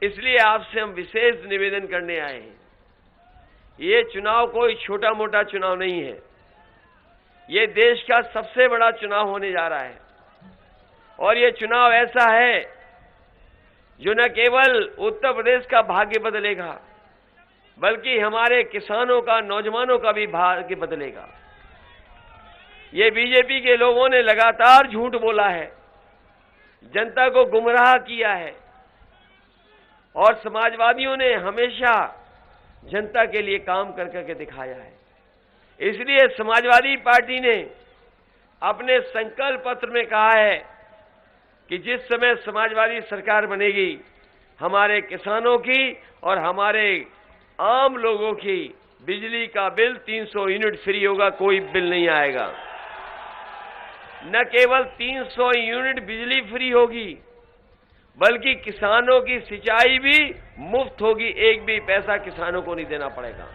इसलिए आपसे हम विशेष निवेदन करने आए हैं। ये चुनाव कोई छोटा मोटा चुनाव नहीं है, ये देश का सबसे बड़ा चुनाव होने जा रहा है। और ये चुनाव ऐसा है जो न केवल उत्तर प्रदेश का भाग्य बदलेगा, बल्कि हमारे किसानों का, नौजवानों का भी भाग्य बदलेगा। ये बीजेपी के लोगों ने लगातार झूठ बोला है, जनता को गुमराह किया है, और समाजवादियों ने हमेशा जनता के लिए काम कर करके दिखाया है। इसलिए समाजवादी पार्टी ने अपने संकल्प पत्र में कहा है कि जिस समय समाजवादी सरकार बनेगी, हमारे किसानों की और हमारे आम लोगों की बिजली का बिल 300 यूनिट फ्री होगा, कोई बिल नहीं आएगा। न केवल 300 यूनिट बिजली फ्री होगी, बल्कि किसानों की सिंचाई भी मुफ्त होगी, एक भी पैसा किसानों को नहीं देना पड़ेगा।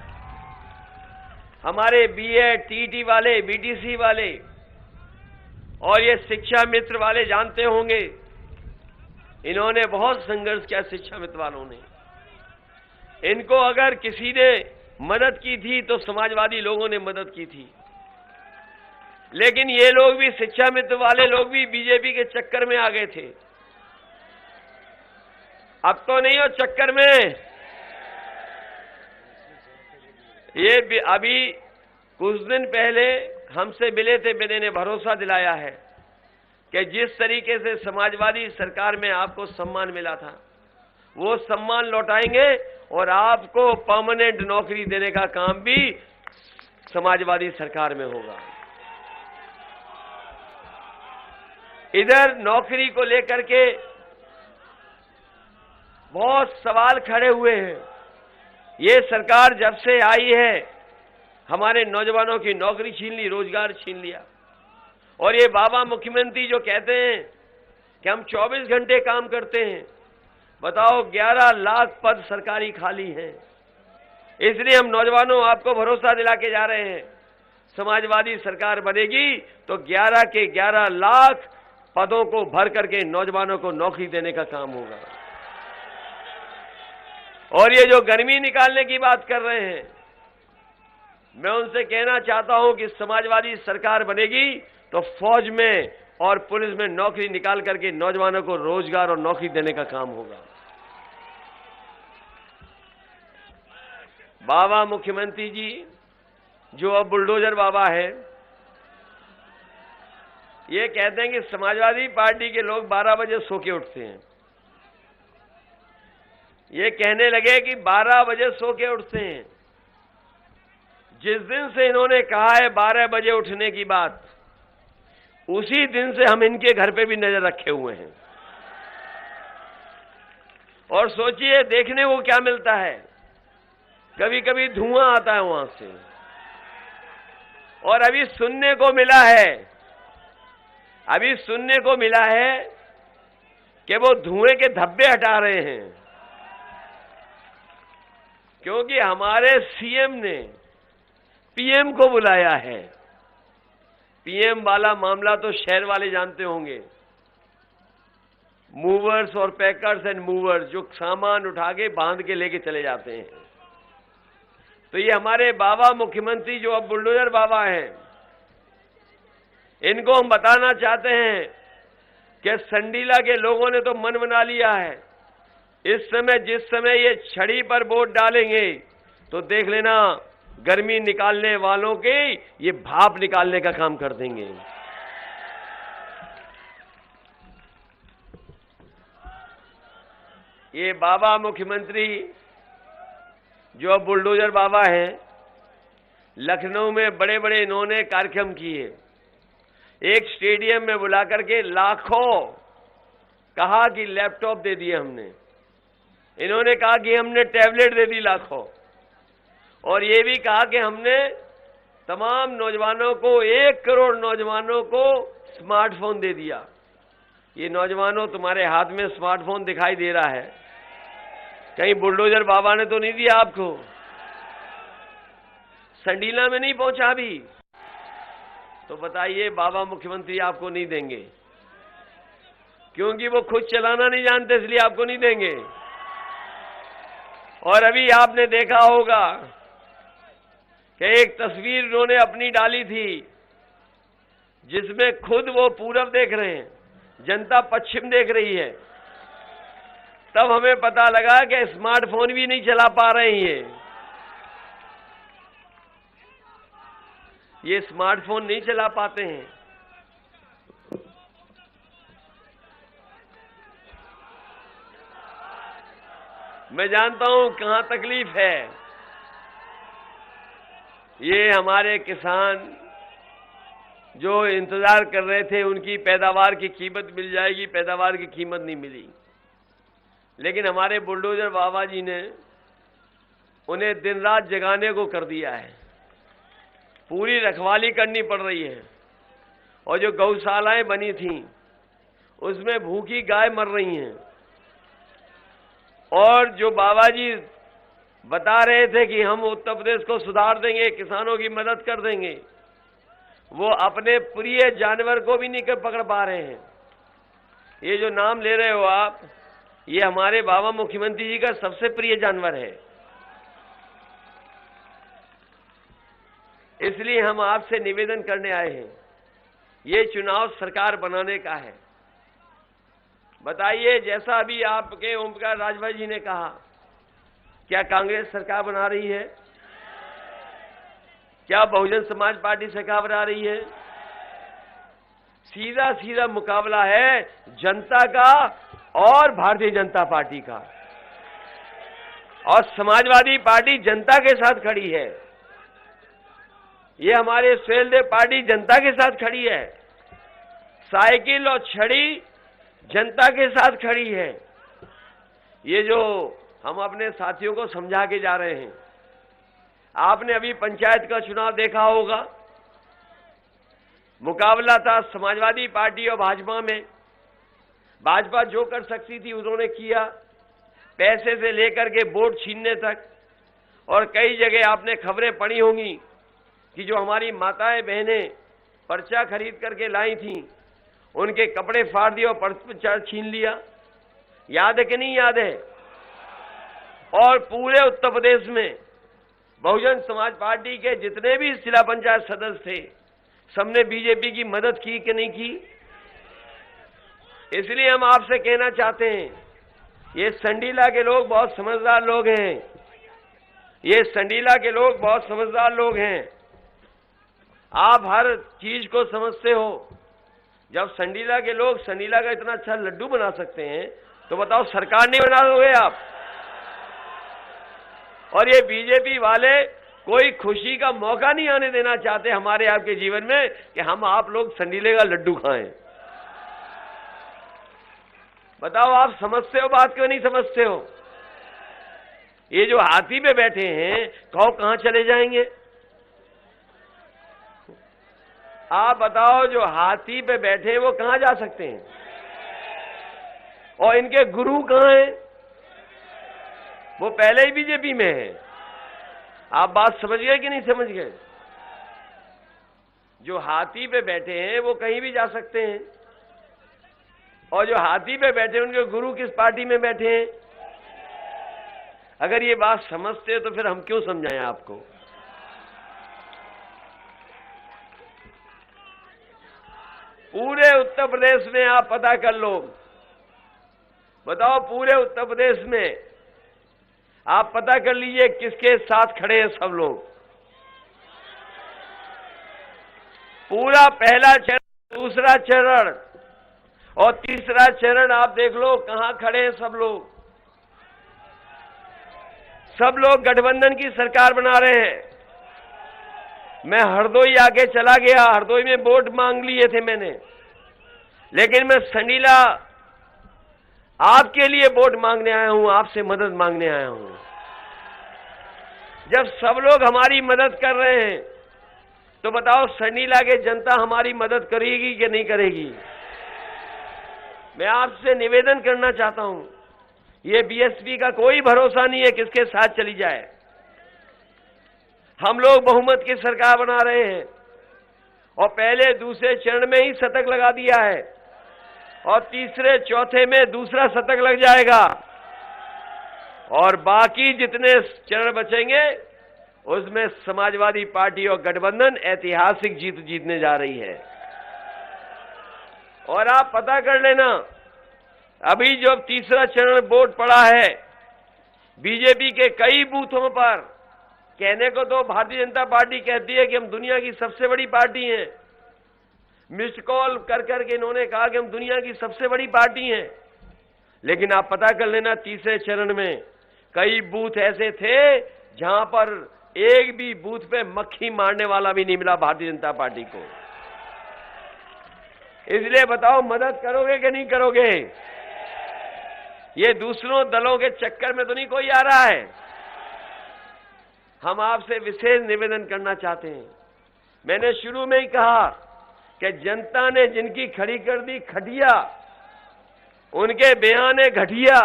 हमारे बीएड, टीटी वाले, बीटीसी वाले और ये शिक्षा मित्र वाले जानते होंगे, इन्होंने बहुत संघर्ष किया। शिक्षा मित्र वालों ने, इनको अगर किसी ने मदद की थी तो समाजवादी लोगों ने मदद की थी, लेकिन ये लोग भी, शिक्षा मित्र वाले लोग भी बीजेपी के चक्कर में आ गए थे। अब तो नहीं हो चक्कर में। ये अभी कुछ दिन पहले हमसे मिले थे, मैंने ने भरोसा दिलाया है कि जिस तरीके से समाजवादी सरकार में आपको सम्मान मिला था, वो सम्मान लौटाएंगे और आपको परमानेंट नौकरी देने का काम भी समाजवादी सरकार में होगा। इधर नौकरी को लेकर के बहुत सवाल खड़े हुए हैं। ये सरकार जब से आई है, हमारे नौजवानों की नौकरी छीन ली, रोजगार छीन लिया। और ये बाबा मुख्यमंत्री जो कहते हैं कि हम 24 घंटे काम करते हैं, बताओ 11 लाख पद सरकारी खाली हैं। इसलिए हम नौजवानों आपको भरोसा दिला के जा रहे हैं, समाजवादी सरकार बनेगी तो 11 के 11 लाख पदों को भर करके नौजवानों को नौकरी देने का काम होगा। और ये जो गर्मी निकालने की बात कर रहे हैं, मैं उनसे कहना चाहता हूं कि समाजवादी सरकार बनेगी तो फौज में और पुलिस में नौकरी निकाल करके नौजवानों को रोजगार और नौकरी देने का काम होगा। बाबा मुख्यमंत्री जी जो अब बुलडोजर बाबा है, ये कहते हैं कि समाजवादी पार्टी के लोग 12 बजे सो के उठते हैं। ये कहने लगे कि 12 बजे सो के उठते हैं। जिस दिन से इन्होंने कहा है 12 बजे उठने की बात, उसी दिन से हम इनके घर पे भी नजर रखे हुए हैं। और सोचिए देखने को क्या मिलता है, कभी कभी धुआं आता है वहां से। और अभी सुनने को मिला है, कि वो धुएं के धब्बे हटा रहे हैं, क्योंकि हमारे सीएम ने पीएम को बुलाया है। पीएम वाला मामला तो शहर वाले जानते होंगे, मूवर्स और पैकर्स एंड मूवर्स, जो सामान उठा के बांध के लेके चले जाते हैं। तो ये हमारे बाबा मुख्यमंत्री जो अब बुलडोजर बाबा हैं, इनको हम बताना चाहते हैं कि संडीला के लोगों ने तो मन बना लिया है। इस समय, जिस समय ये छड़ी पर वोट डालेंगे, तो देख लेना गर्मी निकालने वालों के ये भाप निकालने का काम कर देंगे। ये बाबा मुख्यमंत्री जो अब बुलडोजर बाबा हैं, लखनऊ में बड़े बड़े इन्होंने कार्यक्रम किए। एक स्टेडियम में बुला करके लाखों कहा कि लैपटॉप दे दिए हमने, इन्होंने कहा कि हमने टैबलेट दे दी लाखों, और ये भी कहा कि हमने तमाम नौजवानों को, 1 करोड़ नौजवानों को स्मार्टफोन दे दिया। ये नौजवानों, तुम्हारे हाथ में स्मार्टफोन दिखाई दे रहा है, कहीं बुलडोजर बाबा ने तो नहीं दिया आपको? संडीला में नहीं पहुंचा अभी, तो बताइए बाबा मुख्यमंत्री आपको नहीं देंगे, क्योंकि वो खुद चलाना नहीं जानते, इसलिए आपको नहीं देंगे। और अभी आपने देखा होगा कि एक तस्वीर उन्होंने अपनी डाली थी जिसमें खुद वो पूरब देख रहे हैं, जनता पश्चिम देख रही है। तब हमें पता लगा कि स्मार्टफोन भी नहीं चला पा रहे हैं। ये स्मार्टफोन नहीं चला पाते हैं। मैं जानता हूं कहां तकलीफ है। ये हमारे किसान जो इंतजार कर रहे थे, उनकी पैदावार की कीमत मिल जाएगी, पैदावार की कीमत नहीं मिली। लेकिन हमारे बुलडोजर बाबा जी ने उन्हें दिन रात जगाने को कर दिया है। पूरी रखवाली करनी पड़ रही है। और जो गौशालाएं बनी थीं उसमें भूखी गाय मर रही हैं। और जो बाबा जी बता रहे थे कि हम उत्तर प्रदेश को सुधार देंगे, किसानों की मदद कर देंगे, वो अपने प्रिय जानवर को भी नहीं पकड़ पा रहे हैं। ये जो नाम ले रहे हो आप, ये हमारे बाबा मुख्यमंत्री जी का सबसे प्रिय जानवर है। इसलिए हम आपसे निवेदन करने आए हैं। ये चुनाव सरकार बनाने का है। बताइए, जैसा अभी आपके ओम प्रकाश राजभर जी ने कहा, क्या कांग्रेस सरकार बना रही है? क्या बहुजन समाज पार्टी सरकार बना रही है? सीधा सीधा मुकाबला है जनता का और भारतीय जनता पार्टी का। और समाजवादी पार्टी जनता के साथ खड़ी है। ये हमारे सुहेलदेव पार्टी जनता के साथ खड़ी है। साइकिल और छड़ी जनता के साथ खड़ी है। ये जो हम अपने साथियों को समझा के जा रहे हैं, आपने अभी पंचायत का चुनाव देखा होगा। मुकाबला था समाजवादी पार्टी और भाजपा में। भाजपा जो कर सकती थी उन्होंने किया, पैसे से लेकर के वोट छीनने तक। और कई जगह आपने खबरें पढ़ी होंगी कि जो हमारी माताएं बहनें पर्चा खरीद करके लाई थीं, उनके कपड़े फाड़ दिए और पर्चा छीन लिया। याद है कि नहीं याद है? और पूरे उत्तर प्रदेश में बहुजन समाज पार्टी के जितने भी जिला पंचायत सदस्य थे, सबने बीजेपी की मदद की कि नहीं की? इसलिए हम आपसे कहना चाहते हैं, ये संडीला के लोग बहुत समझदार लोग हैं। ये संडीला के लोग बहुत समझदार लोग हैं। आप हर चीज को समझते हो। जब संडीला के लोग संडीला का इतना अच्छा लड्डू बना सकते हैं, तो बताओ सरकार नहीं बना दोगे आप? और ये बीजेपी वाले कोई खुशी का मौका नहीं आने देना चाहते हमारे आपके जीवन में कि हम आप लोग संडीले का लड्डू खाएं। बताओ, आप समझते हो बात क्यों नहीं समझते हो? ये जो हाथी पे बैठे हैं, कहां चले जाएंगे? आप बताओ, जो हाथी पे बैठे हैं वो कहां जा सकते हैं? और इनके गुरु कहां हैं? वो पहले ही बीजेपी में है। आप बात समझ गए कि नहीं समझ गए? जो हाथी पे बैठे हैं वो कहीं भी जा सकते हैं। और जो हाथी पे बैठे हैं उनके गुरु किस पार्टी में बैठे हैं? अगर ये बात समझते हो तो फिर हम क्यों समझाएं आपको? पूरे उत्तर प्रदेश में आप पता कर लो। बताओ, पूरे उत्तर प्रदेश में आप पता कर लीजिए किसके साथ खड़े हैं सब लोग। पूरा पहला चरण, दूसरा चरण और तीसरा चरण आप देख लो कहां खड़े हैं सब लोग। सब लोग गठबंधन की सरकार बना रहे हैं। मैं हरदोई आके चला गया, हरदोई में वोट मांग लिए थे मैंने, लेकिन मैं संडीला आपके लिए वोट मांगने आया हूं, आपसे मदद मांगने आया हूं। जब सब लोग हमारी मदद कर रहे हैं तो बताओ, संडीला के जनता हमारी मदद करेगी कि नहीं करेगी? मैं आपसे निवेदन करना चाहता हूं, ये बीएसपी का कोई भरोसा नहीं है किसके साथ चली जाए। हम लोग बहुमत की सरकार बना रहे हैं और पहले दूसरे चरण में ही शतक लगा दिया है और तीसरे चौथे में दूसरा शतक लग जाएगा। और बाकी जितने चरण बचेंगे उसमें समाजवादी पार्टी और गठबंधन ऐतिहासिक जीत जीतने जा रही है। और आप पता कर लेना, अभी जो तीसरा चरण वोट पड़ा है बीजेपी के कई बूथों पर, कहने को तो भारतीय जनता पार्टी कहती है कि हम दुनिया की सबसे बड़ी पार्टी हैं, मिस्ड कॉल कर करके इन्होंने कहा कि हम दुनिया की सबसे बड़ी पार्टी हैं, लेकिन आप पता कर लेना तीसरे चरण में कई बूथ ऐसे थे जहां पर एक भी बूथ पे मक्खी मारने वाला भी नहीं मिला भारतीय जनता पार्टी को। इसलिए बताओ, मदद करोगे कि नहीं करोगे? ये दूसरों दलों के चक्कर में तो नहीं कोई आ रहा है। हम आपसे विशेष निवेदन करना चाहते हैं। मैंने शुरू में ही कहा कि जनता ने जिनकी खड़ी कर दी खटिया, उनके बयान है घटिया।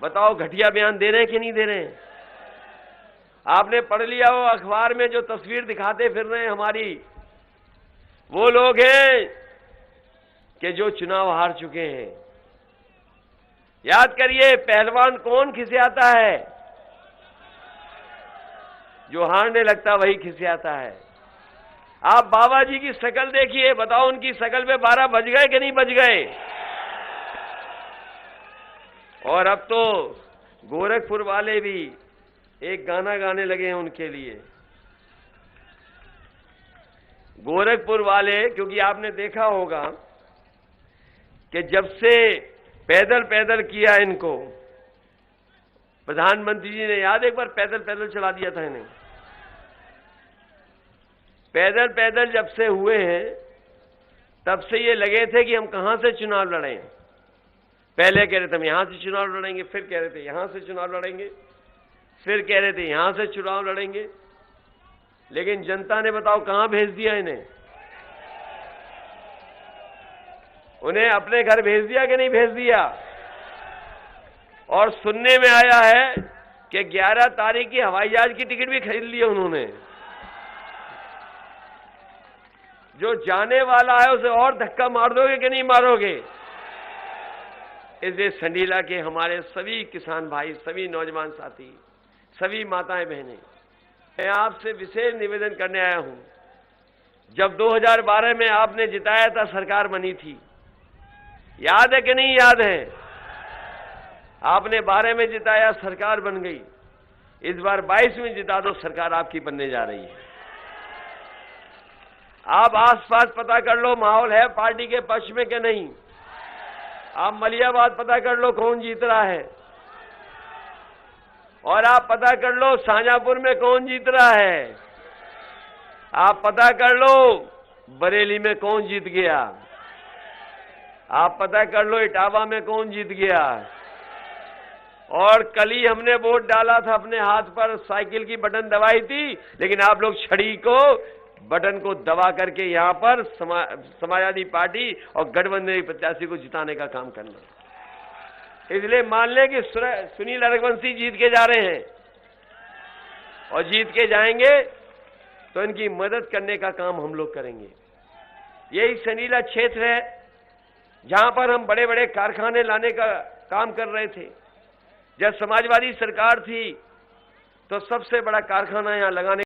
बताओ, घटिया बयान दे रहे हैं कि नहीं दे रहे हैं? आपने पढ़ लिया हो अखबार में जो तस्वीर दिखाते फिर रहे हैं हमारी, वो लोग हैं कि जो चुनाव हार चुके हैं। याद करिए, पहलवान कौन खिसियाता है? जो हारने लगता वही खिसियाता है। आप बाबा जी की शक्ल देखिए, बताओ उनकी शक्ल पे 12 बज गए कि नहीं बज गए? और अब तो गोरखपुर वाले भी एक गाना गाने लगे हैं उनके लिए। गोरखपुर वाले, क्योंकि आपने देखा होगा कि जब से पैदल पैदल किया इनको, प्रधानमंत्री जी ने, याद एक बार पैदल पैदल चला दिया था इन्हें। पैदल पैदल जब से हुए हैं तब से ये लगे थे कि हम कहां से चुनाव लड़ें। पहले कह रहे थे हम यहां से चुनाव लड़ेंगे, फिर कह रहे थे यहां से चुनाव लड़ेंगे, फिर कह रहे थे यहां से चुनाव लड़ेंगे। लेकिन जनता ने बताओ कहां भेज दिया इन्हें? उन्हें अपने घर भेज दिया कि नहीं भेज दिया? और सुनने में आया है कि 11 तारीख की हवाई जहाज की टिकट भी खरीद ली उन्होंने। जो जाने वाला है उसे और धक्का मार दोगे कि नहीं मारोगे? इसलिए संडीला के हमारे सभी किसान भाई, सभी नौजवान साथी, सभी माताएं बहनें, मैं आपसे विशेष निवेदन करने आया हूं। जब 2012 में आपने जिताया था, सरकार बनी थी, याद है कि नहीं याद है? आपने 12 में जिताया, सरकार बन गई। इस बार 22 में जिता दो, सरकार आपकी बनने जा रही है। आप आसपास पता कर लो माहौल है पार्टी के पक्ष में कि नहीं। आप मलियाबाद पता कर लो कौन जीत रहा है, और आप पता कर लो शाहजहांपुर में कौन जीत रहा है। आप पता कर लो बरेली में कौन जीत गया। आप पता कर लो इटावा में कौन जीत गया। और कल ही हमने वोट डाला था, अपने हाथ पर साइकिल की बटन दबाई थी, लेकिन आप लोग छड़ी को, बटन को दबा करके यहां पर समाजवादी पार्टी और गठबंधन के प्रत्याशी को जिताने का काम करना। इसलिए मान लें कि सुनील रघुवंशी जीत के जा रहे हैं और जीत के जाएंगे तो इनकी मदद करने का काम हम लोग करेंगे। यही संडीला क्षेत्र है जहां पर हम बड़े बड़े कारखाने लाने का काम कर रहे थे। जब समाजवादी सरकार थी तो सबसे बड़ा कारखाना यहां लगाने